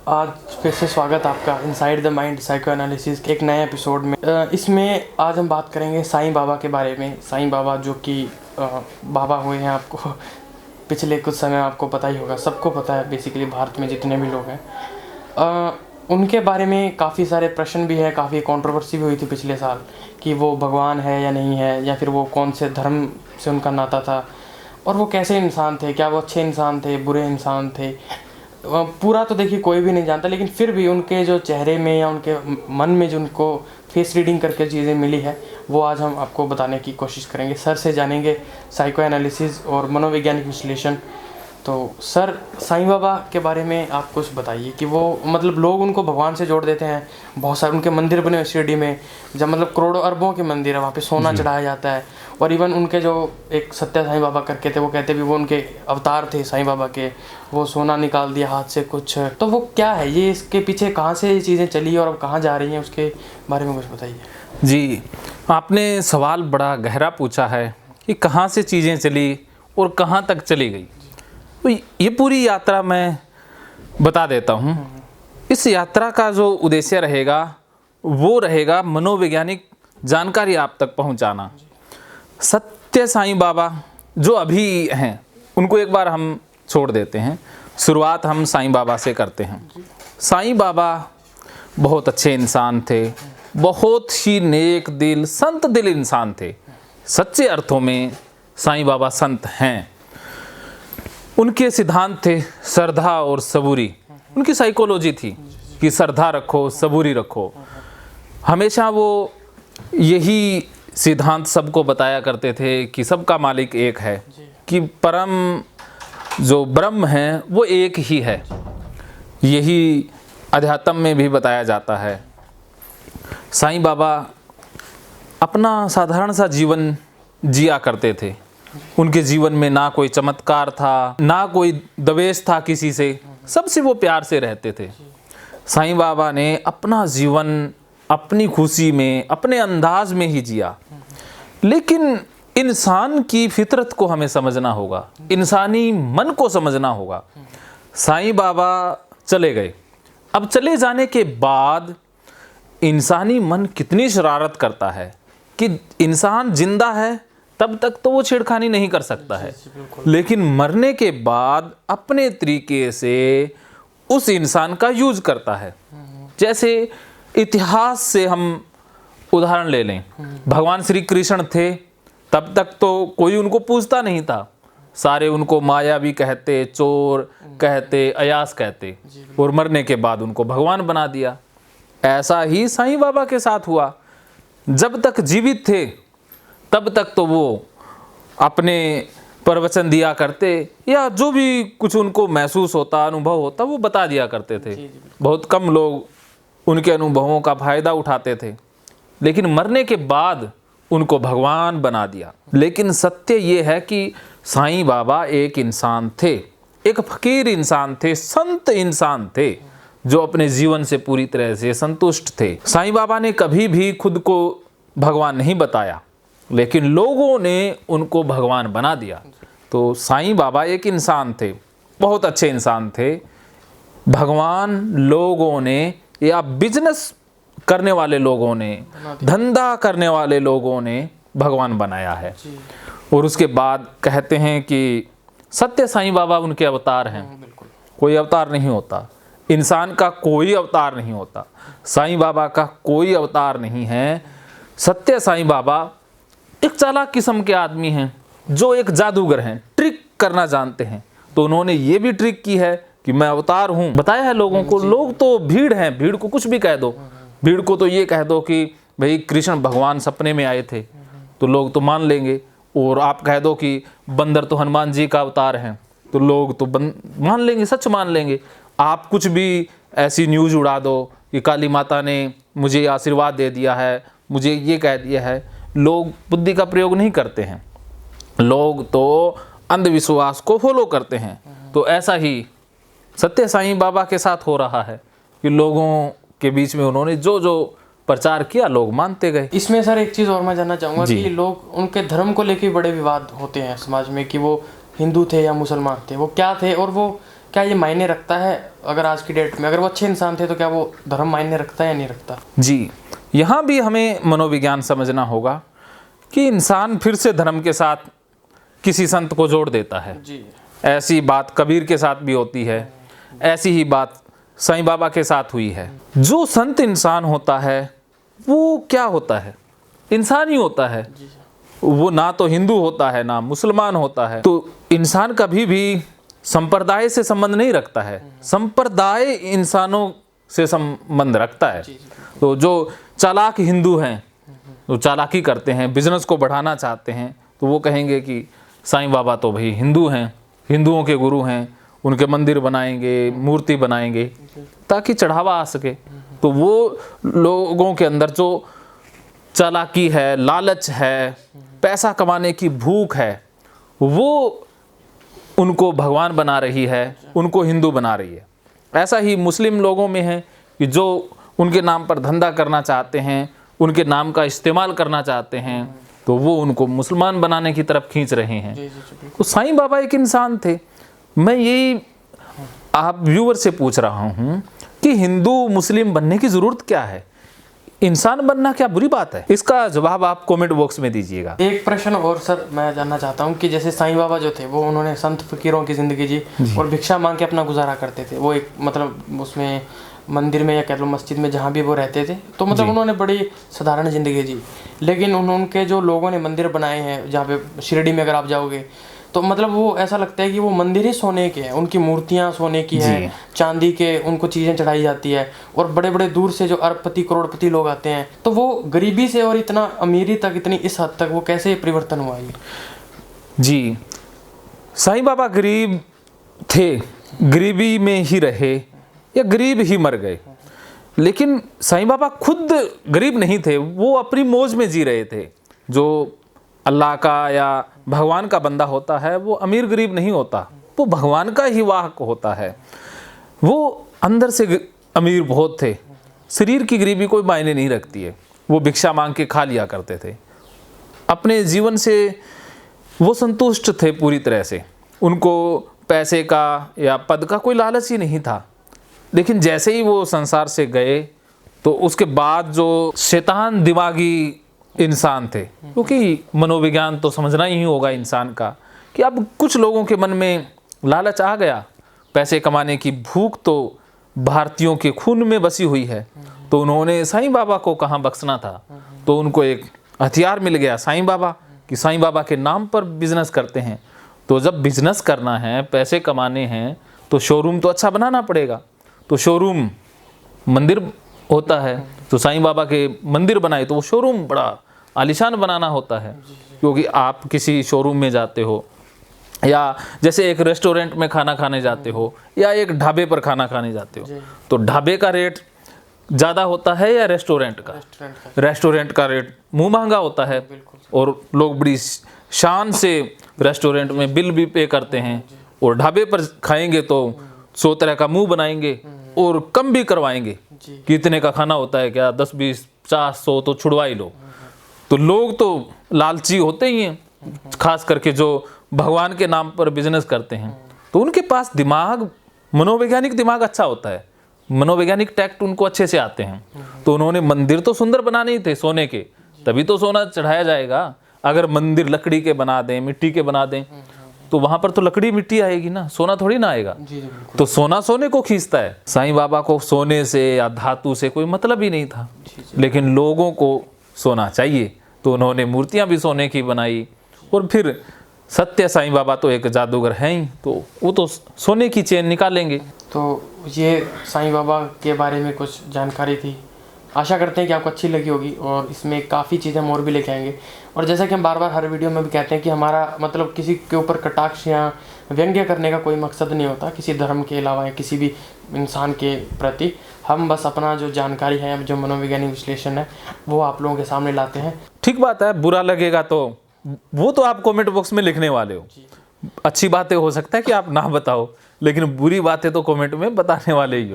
आज फिर से स्वागत आपका inside the mind psycho analysis के एक नए एपिसोड में। इसमें आज हम बात करेंगे साईं बाबा के बारे में। साईं बाबा जो कि बाबा हुए हैं, आपको पिछले कुछ समय आपको पता ही होगा, सबको पता है बेसिकली भारत में जितने भी लोग हैं। उनके बारे में काफ़ी सारे प्रश्न भी है, काफ़ी कंट्रोवर्सी भी हुई थी पिछले साल कि वो भगवान है या नहीं है, या फिर वो कौन से धर्म से उनका नाता था और वो कैसे इंसान थे, क्या वो अच्छे इंसान थे, बुरे इंसान थे। पूरा तो देखिए कोई भी नहीं जानता, लेकिन फिर भी उनके जो चेहरे में या उनके मन में जो उनको फेस रीडिंग करके चीज़ें मिली है, वो आज हम आपको बताने की कोशिश करेंगे। सर से जानेंगे साइको एनालिसिस और मनोवैज्ञानिक विश्लेषण। तो सर, साईं बाबा के बारे में आप कुछ बताइए कि वो मतलब लोग उनको भगवान से जोड़ देते हैं। बहुत सारे उनके मंदिर बने हुए शिरडी में, जब मतलब करोड़ों अरबों के मंदिर है, वहाँ पे सोना चढ़ाया जाता है। और इवन उनके जो एक सत्य साईं बाबा करके थे, वो कहते भी वो उनके अवतार थे साईं बाबा के, वो सोना निकाल दिया हाथ से कुछ। तो वो क्या है, ये इसके पीछे कहाँ से ये चीज़ें चली और अब कहाँ जा रही हैं, उसके बारे में कुछ बताइए। जी, आपने सवाल बड़ा गहरा पूछा है कि कहाँ से चीज़ें चली और कहाँ तक चली गई। तो ये पूरी यात्रा मैं बता देता हूँ। इस यात्रा का जो उद्देश्य रहेगा वो रहेगा मनोवैज्ञानिक जानकारी आप तक पहुँचाना। सत्य साईं बाबा जो अभी हैं उनको एक बार हम छोड़ देते हैं, शुरुआत हम साईं बाबा से करते हैं। साईं बाबा बहुत अच्छे इंसान थे, बहुत ही नेक दिल, संत दिल इंसान थे। सच्चे अर्थों में साईं बाबा संत हैं। उनके सिद्धांत थे श्रद्धा और सबूरी। उनकी साइकोलॉजी थी कि श्रद्धा रखो, सबूरी रखो। हमेशा वो यही सिद्धांत सबको बताया करते थे कि सबका मालिक एक है, कि परम जो ब्रह्म है वो एक ही है। यही अध्यात्म में भी बताया जाता है। साईं बाबा अपना साधारण सा जीवन जिया करते थे। उनके जीवन में ना कोई चमत्कार था, ना कोई द्वेष था किसी से, सबसे वो प्यार से रहते थे। साईं बाबा ने अपना जीवन अपनी खुशी में, अपने अंदाज में ही जिया। लेकिन इंसान की फितरत को हमें समझना होगा, इंसानी मन को समझना होगा। साईं बाबा चले गए। अब चले जाने के बाद इंसानी मन कितनी शरारत करता है कि इंसान जिंदा है तब तक तो वो छेड़खानी नहीं कर सकता है, लेकिन मरने के बाद अपने तरीके से उस इंसान का यूज करता है। जैसे इतिहास से हम उदाहरण ले लें, भगवान श्री कृष्ण थे तब तक तो कोई उनको पूछता नहीं था। सारे उनको मायावी कहते, चोर कहते, अयास कहते, और मरने के बाद उनको भगवान बना दिया। ऐसा ही साईं बाबा के साथ हुआ। जब तक जीवित थे तब तक तो वो अपने प्रवचन दिया करते, या जो भी कुछ उनको महसूस होता, अनुभव होता, वो बता दिया करते थे। बहुत कम लोग उनके अनुभवों का फायदा उठाते थे, लेकिन मरने के बाद उनको भगवान बना दिया। लेकिन सत्य ये है कि साईं बाबा एक इंसान थे, एक फकीर इंसान थे, संत इंसान थे, जो अपने जीवन से पूरी तरह से संतुष्ट थे। साईं बाबा ने कभी भी खुद को भगवान नहीं बताया, लेकिन लोगों ने उनको भगवान बना दिया। तो साईं बाबा एक इंसान थे, बहुत अच्छे इंसान थे। भगवान लोगों ने, या बिजनेस करने वाले लोगों ने, धंधा करने वाले लोगों ने भगवान बनाया है। और उसके बाद कहते हैं कि सत्य साईं बाबा उनके अवतार हैं। कोई अवतार नहीं होता, इंसान का कोई अवतार नहीं होता, साईं बाबा का कोई अवतार नहीं है। सत्य साईं बाबा एक चालाक किस्म के आदमी हैं, जो एक जादूगर हैं, ट्रिक करना जानते हैं। तो उन्होंने ये भी ट्रिक की है कि मैं अवतार हूँ, बताया है लोगों को। लोग तो भीड़ हैं, भीड़ को कुछ भी कह दो, भीड़ को तो ये कह दो कि भाई कृष्ण भगवान सपने में आए थे, तो लोग तो मान लेंगे। और आप कह दो कि बंदर तो हनुमान जी का अवतार हैं, तो लोग तो मान लेंगे, सच मान लेंगे। आप कुछ भी ऐसी न्यूज़ उड़ा दो कि काली माता ने मुझे आशीर्वाद दे दिया है, मुझे ये कह दिया है, लोग बुद्धि का प्रयोग नहीं करते हैं, लोग तो अंधविश्वास को फॉलो करते हैं। तो ऐसा ही सत्य साईं बाबा के साथ हो रहा है कि लोगों के बीच में उन्होंने जो जो प्रचार किया, लोग मानते गए। इसमें सर एक चीज़ और मैं जानना चाहूँगा कि लोग उनके धर्म को लेकर बड़े विवाद होते हैं समाज में, कि वो हिंदू थे या मुसलमान थे, वो क्या थे और वो क्या ये मायने रखता है अगर आज की डेट में, अगर वो अच्छे इंसान थे तो क्या वो धर्म मायने रखता है या नहीं रखता? जी, यहाँ भी हमें मनोविज्ञान समझना होगा कि इंसान फिर से धर्म के साथ किसी संत को जोड़ देता है। जी। ऐसी बात कबीर के साथ भी होती है, ऐसी ही बात साईं बाबा के साथ हुई है। जो संत इंसान होता है वो क्या होता है? इंसान ही होता है। वो ना तो हिंदू होता है ना मुसलमान होता है। तो इंसान कभी भी संप्रदाय से संबंध नहीं रखता है, संप्रदाय इंसानों से संबंध रखता है। तो जो चालाक हिंदू हैं, जो चालाकी करते हैं, बिजनेस को बढ़ाना चाहते हैं, तो वो कहेंगे कि साईं बाबा तो भाई हिंदू हैं, हिंदुओं के गुरु हैं, उनके मंदिर बनाएंगे, मूर्ति बनाएंगे ताकि चढ़ावा आ सके। तो वो लोगों के अंदर जो चालाकी है, लालच है, पैसा कमाने की भूख है, वो उनको भगवान बना रही है, उनको हिंदू बना रही है। ऐसा ही मुस्लिम लोगों में है कि जो उनके नाम पर धंधा करना चाहते हैं, उनके नाम का इस्तेमाल करना चाहते हैं, तो वो उनको मुसलमान बनाने की तरफ खींच रहे हैं। तो साईं बाबा एक इंसान थे। मैं यही आप व्यूअर से पूछ रहा हूँ कि हिंदू मुस्लिम बनने की ज़रूरत क्या है? इंसान बनना क्या बुरी बात है? इसका जवाब आप कमेंट बॉक्स में दीजिएगा। एक प्रश्न और सर मैं जानना चाहता हूँ कि जैसे साईं बाबा जो थे वो उन्होंने संत फकीरों की ज़िंदगी जी और भिक्षा मांग के अपना गुजारा करते थे। वो एक मतलब उसमें मंदिर में या कह लो मस्जिद में जहाँ भी वो रहते थे, तो मतलब उन्होंने बड़ी साधारण ज़िंदगी जी। लेकिन उनके जो लोगों ने मंदिर बनाए हैं, जहाँ पे शिरडी में अगर आप जाओगे तो मतलब वो ऐसा लगता है कि वो मंदिर ही सोने के हैं, उनकी मूर्तियाँ सोने की हैं, चांदी के उनको चीज़ें चढ़ाई जाती है, और बड़े बड़े दूर से जो अरबपति करोड़पति लोग आते हैं, तो वो गरीबी से और इतना अमीरी तक, इतनी इस हद तक वो कैसे परिवर्तन हुआ ये? जी, साईं बाबा गरीब थे, गरीबी में ही रहे या गरीब ही मर गए। लेकिन साईं बाबा खुद गरीब नहीं थे, वो अपनी मौज में जी रहे थे। जो अल्लाह का या भगवान का बंदा होता है वो अमीर गरीब नहीं होता, वो भगवान का ही वाहक होता है। वो अंदर से अमीर बहुत थे, शरीर की गरीबी कोई मायने नहीं रखती है। वो भिक्षा मांग के खा लिया करते थे, अपने जीवन से वो संतुष्ट थे पूरी तरह से। उनको पैसे का या पद का कोई लालच ही नहीं था। लेकिन जैसे ही वो संसार से गए तो उसके बाद जो शैतान दिमागी इंसान थे, क्योंकि मनोविज्ञान तो समझना ही होगा इंसान का, कि अब कुछ लोगों के मन में लालच आ गया, पैसे कमाने की भूख तो भारतीयों के खून में बसी हुई है। तो उन्होंने साईं बाबा को कहाँ बख्शना था, तो उनको एक हथियार मिल गया साईं बाबा, कि साईं बाबा के नाम पर बिजनेस करते हैं। तो जब बिजनेस करना है, पैसे कमाने हैं, तो शोरूम तो अच्छा बनाना पड़ेगा। तो शोरूम मंदिर होता है, तो साईं बाबा के मंदिर बनाए तो वो शोरूम बड़ा आलीशान बनाना होता है। क्योंकि आप किसी शोरूम में जाते हो, या जैसे एक रेस्टोरेंट में खाना खाने जाते हो, या एक ढाबे पर खाना खाने जाते हो, तो ढाबे का रेट ज़्यादा होता है या रेस्टोरेंट का? रेस्टोरेंट का रेट मुँह महंगा होता है, और लोग बड़ी शान से रेस्टोरेंट में बिल भी पे करते हैं। और ढाबे पर खाएंगे तो 100 तरह का मुंह बनाएंगे और कम भी करवाएंगे कि इतने का खाना होता है क्या, 10 20 50 100 तो छुड़वा ही लो। तो लोग तो लालची होते ही हैं, खास करके जो भगवान के नाम पर बिजनेस करते हैं। तो उनके पास दिमाग, मनोवैज्ञानिक दिमाग अच्छा होता है, मनोवैज्ञानिक टैक्ट उनको अच्छे से आते हैं। तो उन्होंने मंदिर तो सुंदर बनाने ही थे सोने के, तभी तो सोना चढ़ाया जाएगा। अगर मंदिर लकड़ी के बना दें, मिट्टी के बना दें, तो वहां पर तो लकड़ी मिट्टी आएगी ना, सोना थोड़ी ना आएगा। तो सोना सोने को खींचता है। साईं बाबा को सोने से या धातु से कोई मतलब ही नहीं था, लेकिन लोगों को सोना चाहिए, तो उन्होंने मूर्तियां भी सोने की बनाई। और फिर सत्य साईं बाबा तो एक जादूगर हैं ही, तो वो तो सोने की चेन निकालेंगे। तो ये साईं बाबा के बारे में कुछ जानकारी थी, आशा करते हैं कि आपको अच्छी लगी होगी, और इसमें काफ़ी चीज़ें हम और भी लेके आएंगे। और जैसा कि हम बार बार हर वीडियो में भी कहते हैं कि हमारा मतलब किसी के ऊपर कटाक्ष या व्यंग्य करने का कोई मकसद नहीं होता, किसी धर्म के अलावा या किसी भी इंसान के प्रति। हम बस अपना जो जानकारी है, जो मनोवैज्ञानिक विश्लेषण है, वो आप लोगों के सामने लाते हैं। ठीक बात है, बुरा लगेगा तो वो तो आप कमेंट बॉक्स में लिखने वाले हो। अच्छी बातें हो सकता है कि आप ना बताओ, लेकिन बुरी बातें तो कमेंट में बताने वाले ही हो।